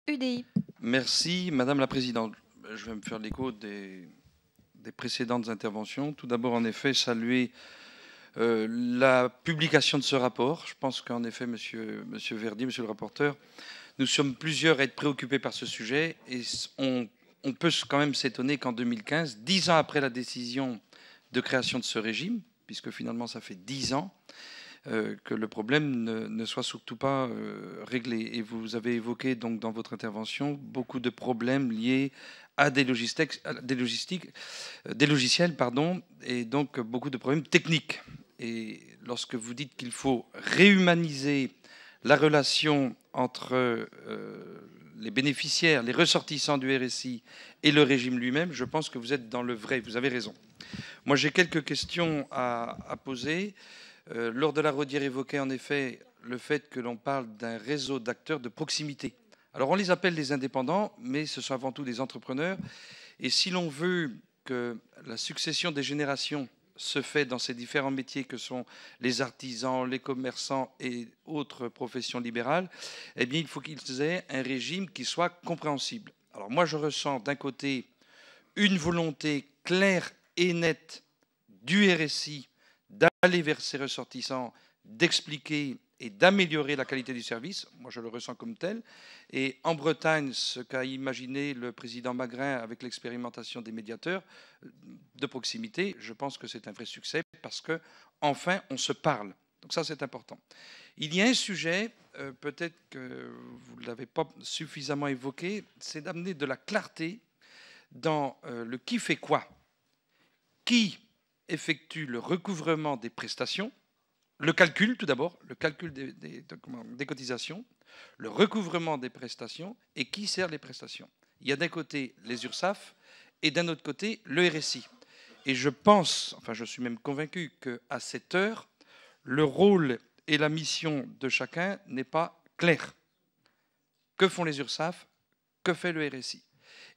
UDI. Merci, Madame la Présidente. Je vais me faire l'écho des précédentes interventions. Tout d'abord, en effet, saluer la publication de ce rapport. Je pense qu'en effet, Monsieur Verdier, Monsieur le rapporteur, nous sommes plusieurs à être préoccupés par ce sujet et on peut quand même s'étonner qu'en 2015, 10 ans après la décision de création de ce régime, puisque finalement ça fait 10 ans, que le problème ne soit surtout pas réglé. Et vous avez évoqué donc dans votre intervention beaucoup de problèmes liés à des logiciels, pardon, et donc beaucoup de problèmes techniques. Et lorsque vous dites qu'il faut réhumaniser la relation entre les bénéficiaires, les ressortissants du RSI et le régime lui-même, je pense que vous êtes dans le vrai, vous avez raison. Moi, j'ai quelques questions à poser. Lors de la Rodière évoquait en effet le fait que l'on parle d'un réseau d'acteurs de proximité. Alors on les appelle les indépendants, mais ce sont avant tout des entrepreneurs. Et si l'on veut que la succession des générations se fait dans ces différents métiers que sont les artisans, les commerçants et autres professions libérales, eh bien il faut qu'ils aient un régime qui soit compréhensible. Alors moi je ressens d'un côté une volonté claire et nette du RSI d'aller vers ses ressortissants, d'expliquer et d'améliorer la qualité du service. Moi, je le ressens comme tel. Et en Bretagne, ce qu'a imaginé le président Magrin avec l'expérimentation des médiateurs de proximité, je pense que c'est un vrai succès parce que enfin, on se parle. Donc ça, c'est important. Il y a un sujet, peut-être que vous ne l'avez pas suffisamment évoqué, c'est d'amener de la clarté dans le qui fait quoi. Qui effectue le recouvrement des prestations, le calcul tout d'abord, le calcul des cotisations, le recouvrement des prestations et qui sert les prestations. Il y a d'un côté les URSSAF et d'un autre côté le RSI. Et je pense, enfin je suis même convaincu qu'à cette heure, le rôle et la mission de chacun n'est pas clair. Que font les URSSAF? Que fait le RSI?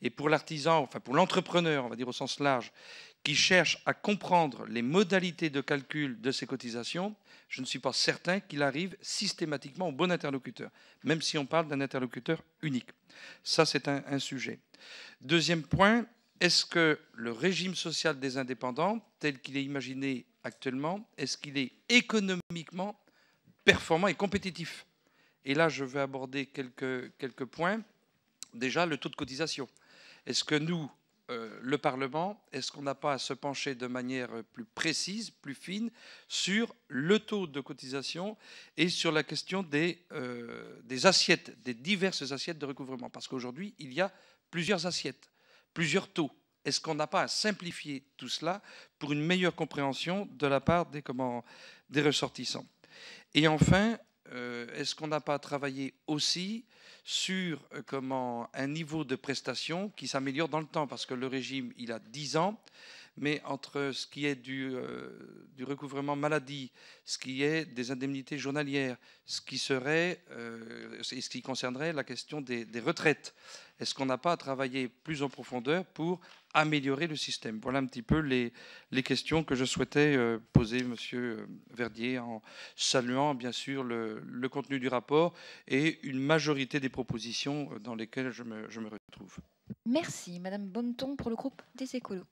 Et pour l'artisan, enfin pour l'entrepreneur, on va dire au sens large, qui cherche à comprendre les modalités de calcul de ces cotisations, je ne suis pas certain qu'il arrive systématiquement au bon interlocuteur, même si on parle d'un interlocuteur unique. Ça, c'est un sujet. Deuxième point, est-ce que le régime social des indépendants, tel qu'il est imaginé actuellement, est-ce qu'il est économiquement performant et compétitif? Et là, je vais aborder quelques points. Déjà, le taux de cotisation. Est-ce que nous, le Parlement, est-ce qu'on n'a pas à se pencher de manière plus précise, plus fine, sur le taux de cotisation et sur la question des assiettes, des diverses assiettes de recouvrement? Parce qu'aujourd'hui, il y a plusieurs assiettes, plusieurs taux. Est-ce qu'on n'a pas à simplifier tout cela pour une meilleure compréhension de la part des ressortissants? Et enfin, est-ce qu'on n'a pas travaillé aussi sur un niveau de prestation qui s'améliore dans le temps? Parce que le régime, il a 10 ans, mais entre ce qui est du recouvrement maladie, ce qui est des indemnités journalières, ce qui concernerait la question des retraites, est-ce qu'on n'a pas à travailler plus en profondeur pour améliorer le système? Voilà un petit peu les questions que je souhaitais poser, Monsieur Verdier, en saluant bien sûr le contenu du rapport et une majorité des propositions dans lesquelles je me retrouve. Merci, Madame Bonneton, pour le groupe des Écolos.